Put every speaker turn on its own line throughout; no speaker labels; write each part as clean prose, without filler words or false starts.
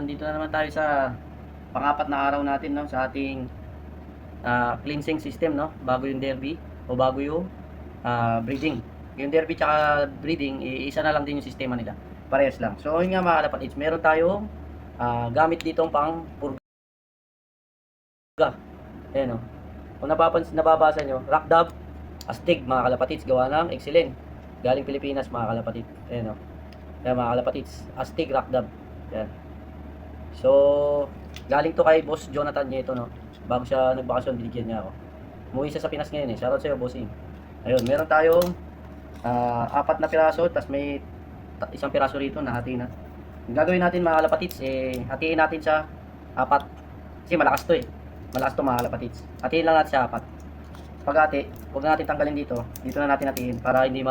Nandito na naman tayo sa pang-apat na araw natin, no, sa ating cleansing system, no, bago yung derby o bago yung breeding. Yung derby tsaka breeding, isa na lang din yung sistema nila. Parehas lang. So yun nga mga kalapatids, meron tayong gamit ditong pang purga. Ayan, no. Kung nababasa nyo, Rockdub Astig mga kalapatids, gawa ng Excellent. Galing Pilipinas mga kalapatids. Ayan, no. Ayan mga kalapatids, Astig Rockdub. Ayan. So, galing to kay Boss Jonathan Nieto, no. Bago siya nagbakasyon, binigyan niya ako. Umuwi siya sa Pinas ngayon eh. Shoutout sa'yo, bossing. Ayun, meron tayong apat na piraso, tapos may isang piraso rito na hati na. Ang gagawin natin mga kalapatids, hatiin natin sa apat. Kasi malakas to eh. Malakas to mga kalapatids. Hatiin lang natin sa apat. Pag-hati, huwag na natin tanggalin dito. Dito na natin hatiin para hindi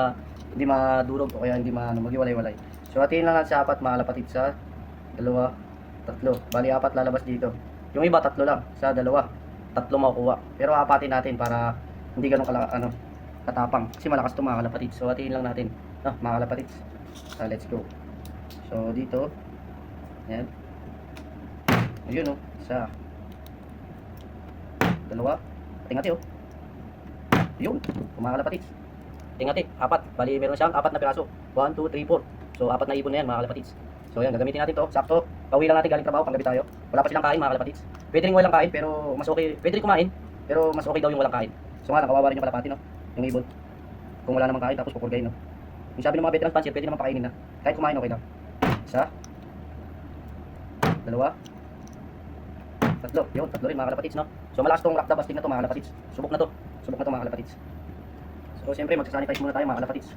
madurog o kaya hindi maghiwalay-walay. So, hatiin lang natin sa apat mga kalapatids, sa dalawa, tatlo. Bali, apat lalabas dito. Yung iba, tatlo lang. Sa dalawa, tatlo makukuha. Pero apatin natin para hindi ganun katapang. Kasi malakas ito mga kalapatids. So, hatiin lang natin. No, mga kalapatids. Let's go. So, dito. Ayan. Ayun, oh. Isa. Dalawa. Tingati, oh. Ayun. Mga kalapatids. Tingati. Apat. Bali, meron siyang apat na piraso. 1, 2, 3, 4. So, apat na ibon na yan, mga kalapatids. So, yan. Gagamitin natin to. Sakto. Pauwi lang natin galing trabaho. Panggabi tayo. Wala pa silang kain, mga kalapatids. Pwede rin walang kain, pero mas okay. Pwede rin kumain, pero mas okay daw yung walang kain. So, nga lang, kawawa rin yung kalapati, no? Yung ibon. Kung wala namang kain, tapos pupurgayin, no? Yung sabi ng mga veterans fancier, pwede naman pakainin na. Kahit kumain, okay lang. Isa. Dalawa. Tatlo. Yun, tatlo rin mga kalapatids, no? So malakas tong Rockdub Astig na to mga kalapatids. Subok na to. Subok na to mga kalapatids. So siyempre magsasanitize muna tayo mga kalapatids.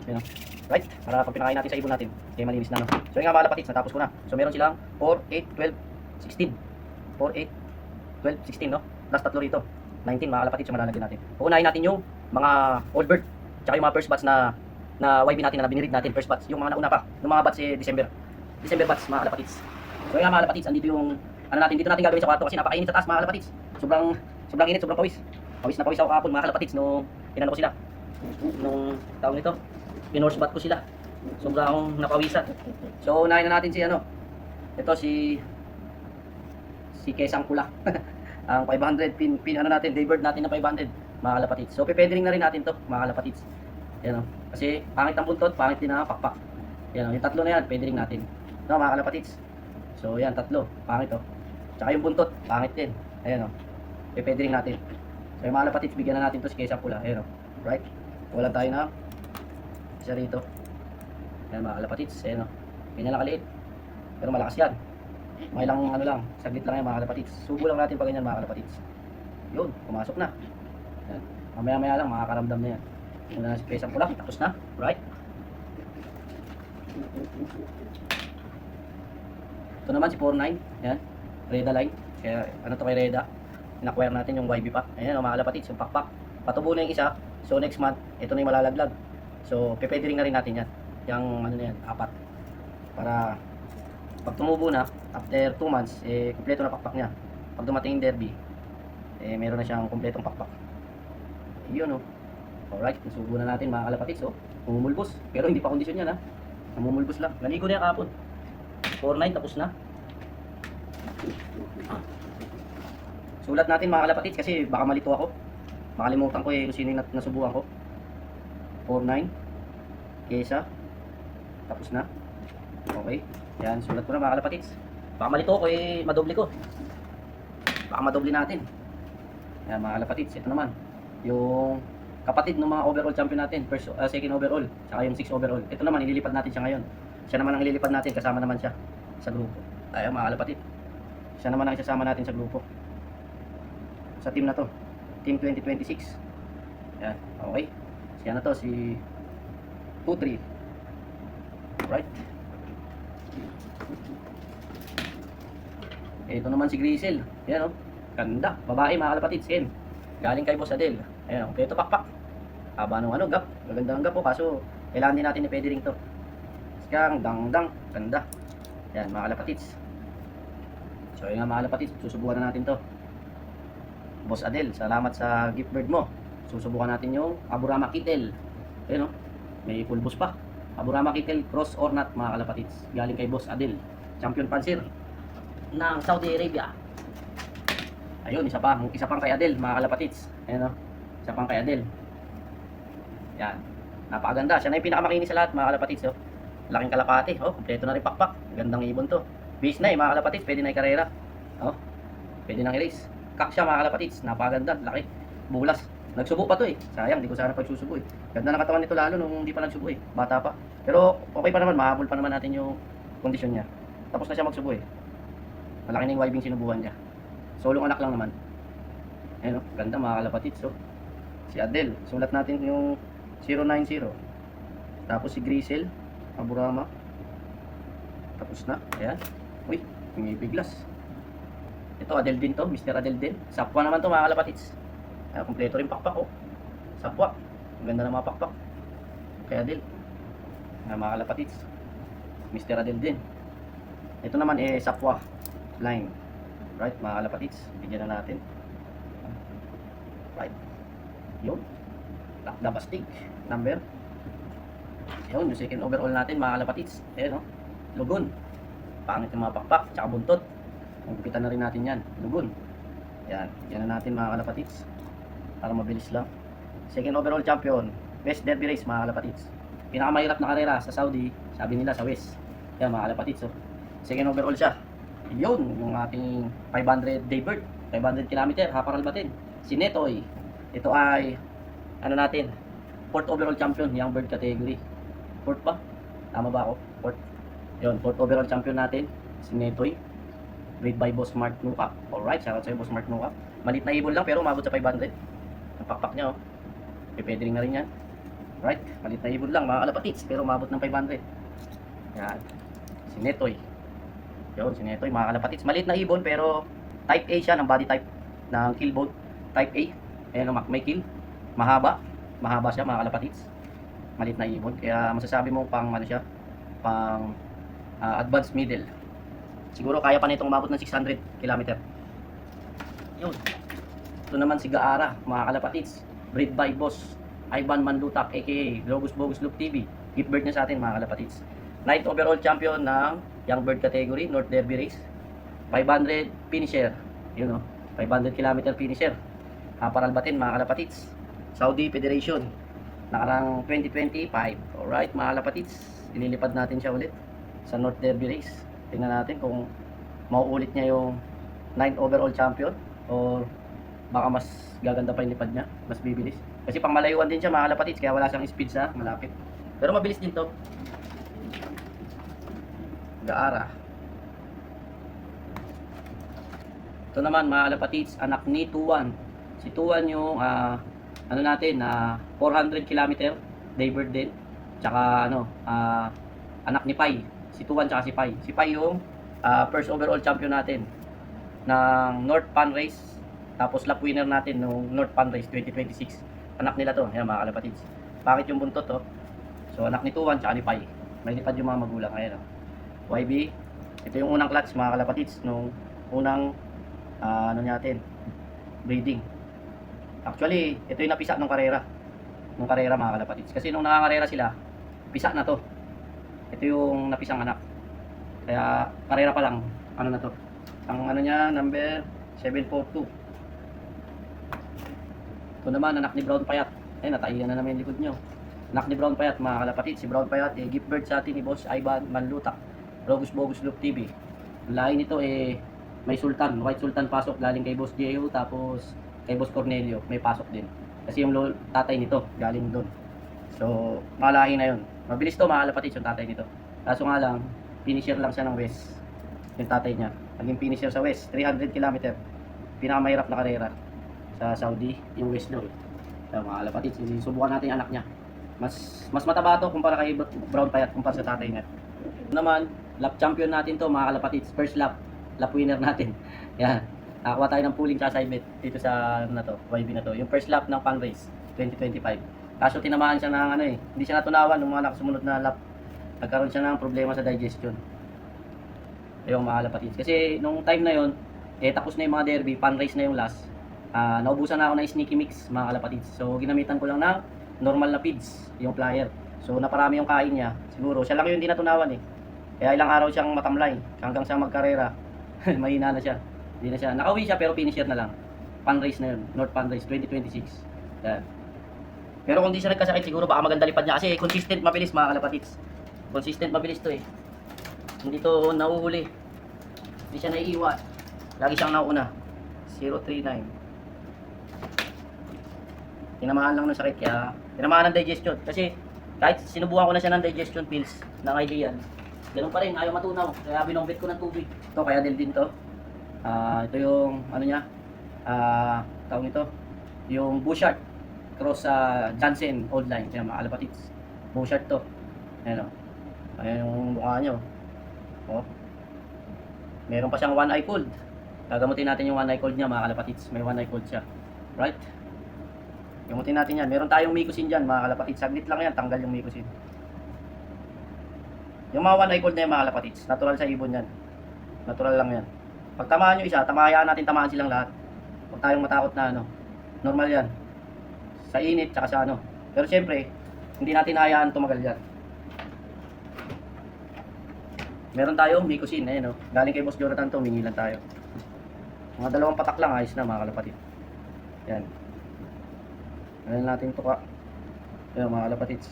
Yun, no? Right? Para pag pinakain natin sa ibon natin, kaya malinis na, no? So yun nga mga kalapatids, natapos ko na. So meron silang 4, 8, 12, 16. 4, 8, 12, 16, no? Plus tatlo rito. 19 mga kalapatids yung malalagyan natin. Uunahin natin yung mga old bird, tsaka yung mga first batch na YB natin na binirid natin, first batch. Yung mga nauna pa, yung mga batch December batch mga kalapatids. So yun nga mga kalapatids, andito yung ano natin, dito natin gagawin sa kwarto kasi napakainit sa taas mga kalapatids. Sobrang init, sobrang pawis. Pawis na pawis ako kahapon mga kalapatids nung inano ko sila. Nung tawag nito, pinorse bath ko sila. Sobrang akong napawisan. So unahin na natin si ano. Ito si Kesang Pula. Ang 500 pin ano natin, daybird natin na 500 mga kalapatids. So pepedering na rin natin to mga kalapatids. Yan o. Kasi pangit ang buntot, pangit din ang pakpak. Yan o, yung tatlo na yan, pwede rin natin. No, mga kalapatids. So yan, tatlo, pangit o. Tsaka yung buntot, pangit din. Ayan o. Pwede rin natin. So yung mga kalapatids, bigyan na natin to si Kesang Pula. Ayan o. Right? Wala tayo na isa rito. Ayan mga kalapatids. Ayan o. Ganyan lang kaliit. Pero malakas yan. May lang ano lang, saglit lang yan mga kalapatids. Subo lang natin pag ganyan mga kalapatids. Yun, pumasok na. Ayan. Mamaya-maya lang, makakaramdam na yan. Una na si Kesang Pula, tapos na. Right? Ito naman si 49. Ayan. Reda line. Kaya ano to kay Reda. In-acquire natin yung YB pack. Ayan o mga kalapatids, yung pakpak. Patubo na yung isa. So next month, ito na yung malalaglag. So pepede rin na rin natin yan. Yung ano na yan, apat. Para pag tumubo na, after 2 months, kompleto na pakpak niya. Pag dumating yung derby, meron na siyang kompletong pakpak. Yun o. Alright, nasubo na natin mga kalapatids o. Umumulbos. Pero hindi pa kondisyon yan ha. Namumulbos lang. Naligo na yung kapon. 4-9 tapos na. Sulat natin mga kalapatids kasi baka malito ako. Makalimutan ko kung sino yung nasubuhan ko. 4-9 Kesa. Tapos na. Okay. Yan, sulat ko na mga kalapatids. Baka malito ako madoble ko. Baka madoble natin. Yan mga kalapatids. Ito naman. Yung kapatid ng mga overall champion natin. Second overall. Tsaka yung 6 overall. Ito naman, ililipad natin siya ngayon. Siya naman ang ililipad natin. Kasama naman siya sa grupo. Ayan mga kalapatid. Siya naman ang isasama natin sa grupo. Sa team na to. Team 2026. Yan. Okay. Siya na to. Si 2-3. Right. Ito naman si Grisel. Yan o. Ganda. Babae mga kalapatid. Skin. Galing kay Boss Adel. Ayan o. Ito pakpak. Haba nung ano. Gap. Maganda ang gap po. Kaso kailangan din natin i-pwede ring to. Skang. Dang. Ganda. Yan mga kalapatids. So yun nga mga kalapatids. Susubukan na natin to. Boss Adel. Salamat sa gift bird mo. Susubukan natin yung Aburama Kittel. Ayan o. May pulbos pa. Aburama Kittel Cross or not mga kalapatids. Galing kay Boss Adel. Champion Pansir. ng Saudi Arabia. Ayun, isa pang kay Adel, mga kalapatids. Ayan o, isa pang kay Adel. Yan, napakaganda. Siya na yung pinakamakinis sa lahat, mga kalapatids. Oh. Laking kalapati, oh, kompleto na rin pakpak. Gandang ibon to. Base na mga kalapatids, pwede na i-karera. Oh, pwede nang i-race. Kak siya, mga kalapatids, napakaganda, laki, bulas. Nagsubo pa to eh. Sayang, di ko sana pagsusubo eh. Ganda ng katawan nito lalo nung hindi pa nagsubo eh. Bata pa. Pero okay pa naman, mahabol pa naman natin yung kondisyon niya. Tapos na siya magsubo eh. Malaki na yung wibing sinubuhan niya. Solong anak lang naman. Ayun, ganda mga kalapatids. So, si Adel, sulat natin yung 090. Tapos si Grisel, Aburama. Tapos na, ayan. Uy, may biglas. Ito, Adel din to, Mr. Adel din. Sapwa naman to mga kalapatids. Ayan, kompleto rin pakpak oh. Sapwa. Ang ganda ng mga pakpak. Kaya Adel. Ayan, mga kalapatids. Mr. Adel din. Ito naman eh, Sapwa. Line. Right, mga kalapatids. Bigyan na natin. Right. Yun. Lakdabastig. Number. Yun, yung second overall natin, mga kalapatids. Ayan, no? Lugon. Pangit yung mga pakpak, tsaka buntot. Magpitan na rin natin yan. Lugon. Yan. Yan na natin, mga kalapatids. Para mabilis lang. Second overall champion. Best derby race, mga kalapatids. Pinakamahirap na karera sa Saudi, sabi nila sa West. Yan, mga kalapatids. So, second overall siya. Yun, yung ating 500 day bird. 500 km, Haparal Batin. Si Netoy. Ito ay, ano natin, fourth overall champion, young bird category. Fourth ba? Tama ba ako? Fourth. Yun, fourth overall champion natin. Si Netoy. Breed by Boss Mark Nuka. Alright, shoutout sa'yo Boss Mark Nuka. Malit na ibon lang pero umabot sa 500. Ang pakpak niya oh. Pwede rin na rin yan. Right, malit na ibon lang mga kalapatids pero umabot ng 500. Yan. Si Netoy. Yun, si Netoy mga kalapatids. Malit na ibon pero type A siya ng body type ng kill boat. Type A. Ayan ang may kill. Mahaba. Mahaba siya mga kalapatids. Malit na ibon. Kaya masasabi mo pang ano siya, pang advanced middle. Siguro kaya pa nitong umabot ng 600 km. Yun. Ito naman si Gaara, mga kalapatids. Breed by Boss Ivan Manlutak aka Logus Bogus Loop TV. Gift bird niya sa atin mga kalapatids. Night overall champion ng young bird category, North Derby Race. 500 finisher. Yun o. 500 km finisher. Haparal Batin mga kalapatids. Saudi Federation. Nakarang 2025. Alright mga kalapatids. Ililipad natin siya ulit sa North Derby Race. Tingnan natin kung mauulit niya yung 9 overall champion or baka mas gaganda pa yung lipad niya, mas bibilis. Kasi pang malayuan din siya mga kalapatids, kaya wala siyang speed sa malapit. Pero mabilis din to. Gaara. Ito naman mga kalapatids, anak ni Tuan. Si Tuan yung ano natin, 400 km daybird din. Tsaka ano, anak ni Pai. Si Tuan tsaka si Pai. Si Pai yung first overall champion natin ng North Pan Race. Tapos lap winner natin nung North Pan Race 2026. Anak nila to, ayan mga kalapatids. Bakit yung buntot to? So anak ni Tuan tsaka ni Pai. May lipad yung mga magulang, ayan o. YB. Ito yung unang clutch mga kalapatids nung unang ano natin, breeding. Actually, ito yung napisa nung karera. Nung karera mga kalapatids. Kasi nung nakakarera sila, pisa na to. Ito yung napisang anak. Kaya karera pa lang, ano na to. Ang ano niya, number 742. Ito naman, anak ni Brown Payat. Ay, nataiyan na naman yung likod nyo. Anak ni Brown Payat, mga kalapatid. Si Brown Payat, gift bird sa atin ni Boss Ivan Manlutak. Rogus Bogus Loop TV. Lain nito may Sultan. White Sultan pasok galing kay Boss Jehu. Tapos kay Boss Cornelio, may pasok din. Kasi yung tatay nito, galing doon. So, malahi na yun. Mabilis to, mga kalapatid, yung tatay nito. Kaso nga lang, finisher lang siya ng West. Yung tatay niya. Naging finisher sa West, 300 km. Pinakamahirap na karera sa Saudi, yung West daw. So, mga kalapatid, susubukan natin yung anak niya. Mas mataba to kumpara kay Brown Payat kumpara sa tatay niya. Naman, lap champion natin to mga kalapatid. First lap winner natin. Yan. Nakakuha tayo ng pooling sa side bet dito sa ano na to, YB na to. Yung first lap ng Pan Race 2025. Kaso tinamaan siya ng hindi siya natunawan ng mga nakasunod na lap. Nagkaroon siya ng problema sa digestion. Ayun mga kalapatid. Kasi nung time na yon, tapos na yung mga derby, Pan Race na yung last. Naubusan na ako ng sneaky mix mga kalapatid. So ginamitan ko lang ng normal na feeds, yung flyer. So naparami yung kain niya. Siguro siya lang yung hindi natunawan Kaya ilang araw siyang matamlay hanggang sa magkarera. Mahina na siya. Hindi na siya. Nakauwi siya pero finisher na lang. Pan race na yun. North Pan Race 2026. Yan. Pero kung di siya nagkasakit, siguro baka maganda lipad niya. Kasi consistent mabilis mga kalapatids. Consistent mabilis to eh. Hindi to nauhuli. Hindi siya naiiwan. Lagi siyang nauna. 039. Tinamaan lang ng sakit kaya tinamaan ng digestion. Kasi kahit sinubukan ko na siya ng digestion pills ng Ideal, ganun pa rin, ayaw matunaw. Kaya binombit ko ng tubig. Ito kaya din to. Ito yung ano niya. Tawag nito. Yung Bouchard cross sa Jansen Old Line. Kaya mga kalapatids. Bouchard to. Ayan o. Ayan yung mukha nyo. Oh. Meron pa siyang one eye cold. Gagamutin natin yung one eye cold niya mga kalapatids. May one eye cold siya. Right? Gamutin natin yan. Meron tayong Micosin dyan mga kalapatids. Saglit lang yan. Tanggal yung Micosin. Yung mga one eye cold na yan mga kalapatids. Natural sa ibon yan. Natural lang yan. Pag tamaan nyo isa, tamayaan natin tamaan silang lahat. Huwag tayong matakot na ano. Normal yan. Sa init tsaka sa ano. Pero syempre, hindi natin hayaan tumagal yan. Meron tayong Micosin. Ayan o. Galing kay Boss Jonathan to. Mingi lang tayo. Mga dalawang patak lang. Ayos na mga kalapatid. Yan. Ayan natin ito ka. Ayan mga kalapatids.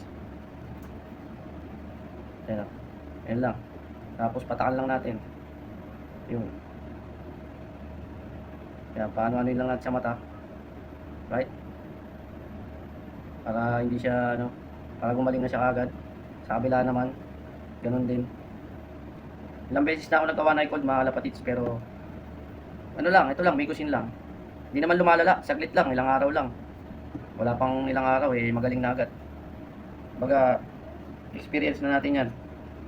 Ayan o. Ayan lang. Tapos patakan lang natin. Yun. Ayan. Paano lang natin sa mata. Right? Para hindi siya ano. Para gumaling na siya kagad. Sa kabila naman. Ganun din. Ilang beses na ako nagka-one eye cold mga kalapatids. Pero ano lang. Ito lang. Micosin lang. Hindi naman lumalala. Saglit lang. Ilang araw lang. Wala pang ilang araw eh, magaling na agad. Baga, experience na natin yan.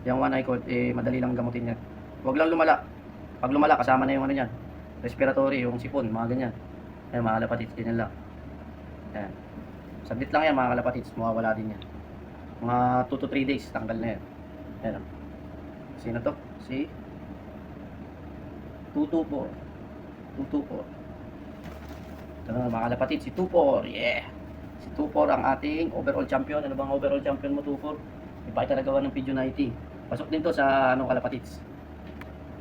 Yung one eye cold, eh, madali lang gamutin yan. Huwag lang lumala. Pag lumala, kasama na yung ano yan. Respiratory, yung sipon, mga ganyan. Ayan, mga kalapatids, ganyan lang. Ayan. Saglit lang yan, mga kalapatids, mawawala din yan. Mga 2 to 3 days, tanggal na yan. Ayan. Sino to? Si 224. 224. Ito na mga kalapatid, si 2-4, yeah! Si 2-4 ang ating overall champion. Ano bang overall champion mo, 2-4? Ipakita na gawa ng video 90. Pasok din to sa ano kalapatids.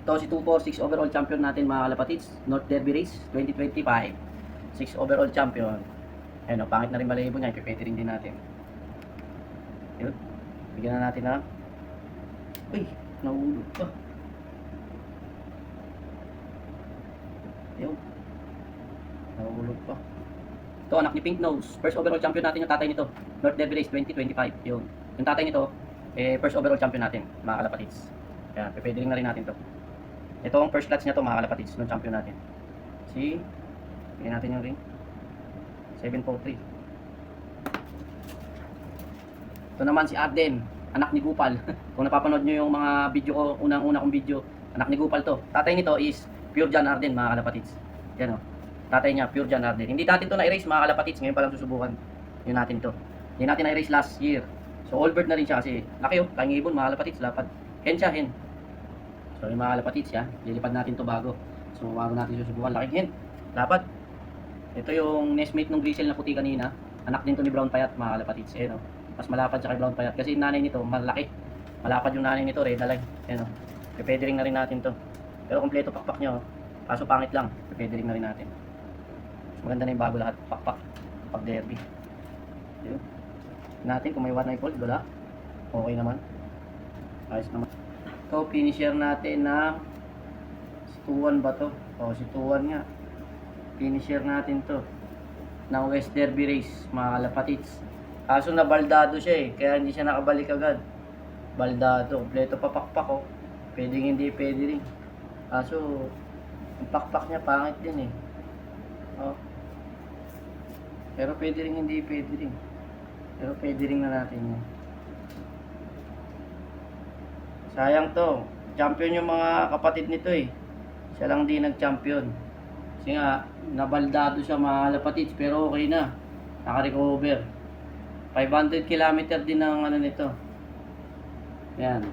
Ito si 2-4, 6 overall champion natin mga kalapatids. North Derby Race 2025. 6 overall champion. Ayun o, pangit na rin balayibo niya. Ipipete rin din natin. Yun. Bigyan na natin na. Uy, nahulog pa. Yun. Nahulog pa. Ito, anak ni Pink Nose. First overall champion natin yung tatay nito. North Derby Race 2025. Yun. Yung tatay nito, eh, first overall champion natin, mga kalapatids. Kaya, pwede rin na rin natin to. Ito ang first clutch niya to, mga kalapatids, nung champion natin. Si, bigyan natin yung ring. 743. Ito naman si Arden, anak ni Gupal. Kung napapanood nyo yung mga video ko, unang-una kong video, anak ni Gupal to. Tatay nito is Pure John Arden, mga kalapatids. Yan o. Tatay niya, Pure John Arden. Hindi natin to na-erase mga kalapatids. Ngayon pa lang susubukan. Yun natin to. Hindi natin na-erase last year. So, all bird na rin siya kasi laki oh. Tayong ibon, mga kalapatids. Lapad. Hen siya, hen. So, yung mga kalapatids ya. Lilipad natin to bago. So, bago natin susubukan. Laking hen. Lapad. Ito yung nestmate ng Grisel na puti kanina. Anak din to ni Brown Payat, mga kalapatids. Ayan o. Mas malapad siya kay Brown Payat. Kasi yung nanay nito, malaki. Malapad yung nanay nito, red line. Ayan o. Pwede rin na rin natin to. Pero kompleto pakpak nyo. Kaso pangit lang. Pwede rin na rin natin. Maganda na yung bago lahat. Pakpak. Pag derby. Yun. Natin kung may one eye cold. Wala. Okay naman. Ayos naman. Ito, finisher natin na si 2-1 ba to? O, si 2-1 nga. Finisher natin to. Ng West Derby Race. Mga kalapatids. Kaso na baldado siya eh. Kaya hindi siya nakabalik agad. Baldado. Kompleto pa pakpak oh. Pwedeng hindi, pwede rin. Kaso, yung pakpak niya pangit din eh. Oh. Pero pwede rin hindi, pwede rin. Pero pwede rin na natin yan. Sayang to. Champion yung mga kapatid nito eh. Siya lang din nag-champion. Kasi nga, nabaldado siya mga kapatids. Pero okay na. Naka-recover. 500 km din ang ano nito. Yan.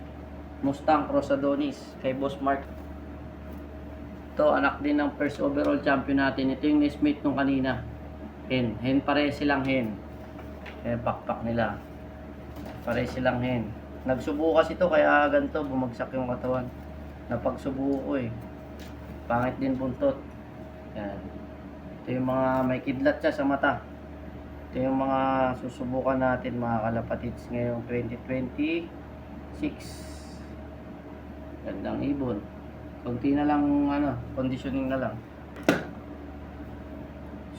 Mustang Cross Adonis. Kay Boss Mark. Ito, anak din ng first overall champion natin. Ito yung nestmate nung kanina. Hen. Hen pare silang hen. Ayan, pakpak nila. Pare silang hen. Nagsubo kasi ito kaya ganito, bumagsak yung katawan. Napagsubo ko eh. Pangit din buntot. Yan. Ito yung mga may kidlat siya sa mata. Ito yung mga susubukan natin mga kalapatids ngayong 2026. Gandang ibon. Konti na lang conditioning na lang.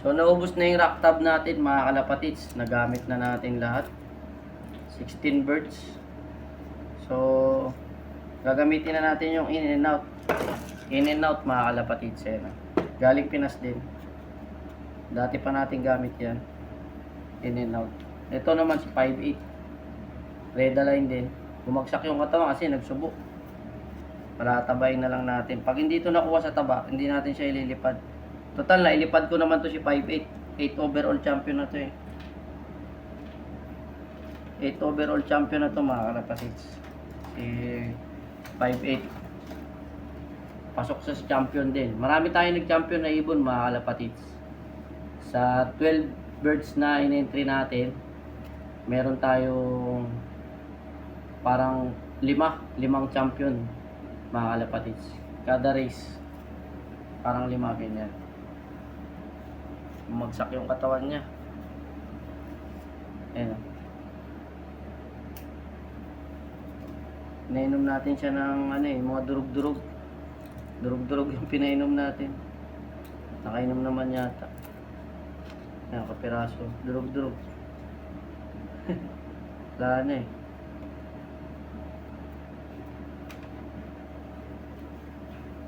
So naubos na yung rack tab natin mga kalapatids. Nagamit na natin lahat. 16 birds. So gagamitin na natin yung in and out. In and out mga kalapatids. Galing Pinas din. Dati pa natin gamit yan. In and out. Ito naman si 5'8". Red line din. Bumagsak yung katawan kasi nagsubo. Palatabayin na lang natin. Pag hindi ito nakuha sa taba, hindi natin siya ililipad. Total na, ilipad ko naman to si 5'8". 8 overall champion na to 8 overall champion na to mga kalapatids. Si 5'8". Pasok sa champion din. Marami tayong nag-champion na ibon mga kalapatids. Sa 12 birds na in-entry natin, meron tayong parang 5 champion mga kalapatids. Kada race parang 5 ganyan. Bumagsak yung katawan niya. Ayan. Pinainom natin siya ng mga durug-durug. Durug-durug yung pinainom natin. Nakainom naman yata. Ayan, kapiraso. Durug-durug. Wala na eh.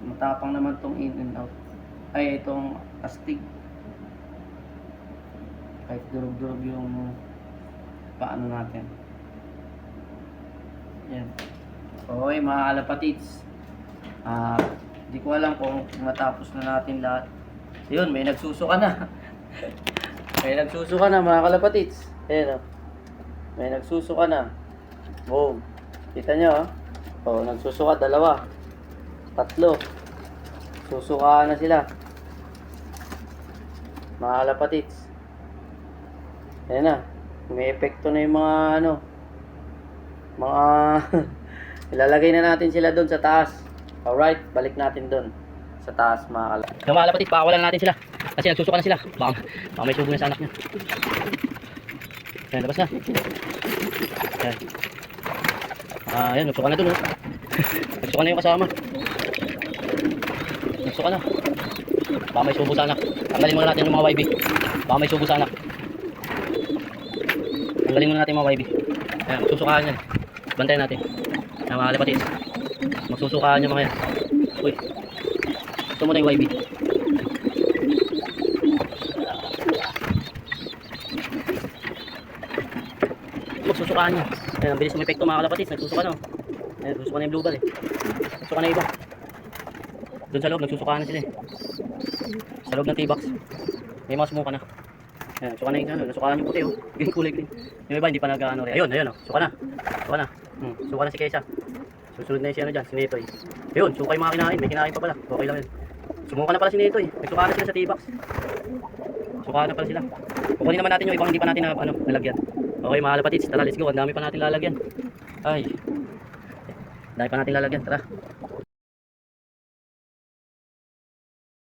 Matapang naman tong in and out. Ay, itong astig. Kahit durug-durug yung paano natin. Yan. Okay mga kalapatids. Hindi ko alam kung matapos na natin lahat. Yun, may nagsusuka na. May nagsusuka na mga kalapatids. Ayan o. May nagsusuka na. Boom. Kita nyo o. Nagsusuka 2. 3. Susuka na sila. Mga kalapatids. Ayan na. May epekto na yung mga mga ilalagay na natin sila doon sa taas. Alright, balik natin doon sa taas mga kalapatids. Yung mga kalapatids, pakawalan natin sila. Kasi nagsusuka na sila. Baka may subo na sa anak niya. Ayan, labas na. Ayan. Ayan, nagsuka na doon. Nagsuka na yung kasama. Nagsuka na. Baka may subo sa anak. Tanggalin muna natin yung mga YB. Baka may subo sa anak. Tanggalin muna natin yung mga YB. Ayan, magsusukaan yan. Bantayan natin. Ayan mga kalapatids. Magsusukaan yung mga yan. Uy. Ito muna yung YB. Magsusukaan niya. Ayan, ang bilis ng epekto mga kalapatids. Nagsusuka na. Ayan, nagsusuka na yung blue ball eh. Nagsusuka na iba. Doon sa loob, nagsusukaan na sila eh. Sa loob ng T-box. May mga sumuka na. Ayan, nagsuka na yung nagsukaan yung puti oh. Green, kulay green. Yung iba hindi pa nag-ano rin. Ayun oh. Suka na. Suka na. Suka na si Kesa. Susunod na yung si dyan, si Netoy. Ayun, suka yung mga kinain. May kinain pa pala. Okay lang yun. Sumuka na pala si Netoy. Nagsuka na sila sa T-box. Suka na pala sila. Kukunin naman natin yung ibang hindi pa natin nalagyan. Okay mga kalapatids, tara let's go. Ang dami pa natin lalagyan. Ay. Dami pa natin lalagyan, tara.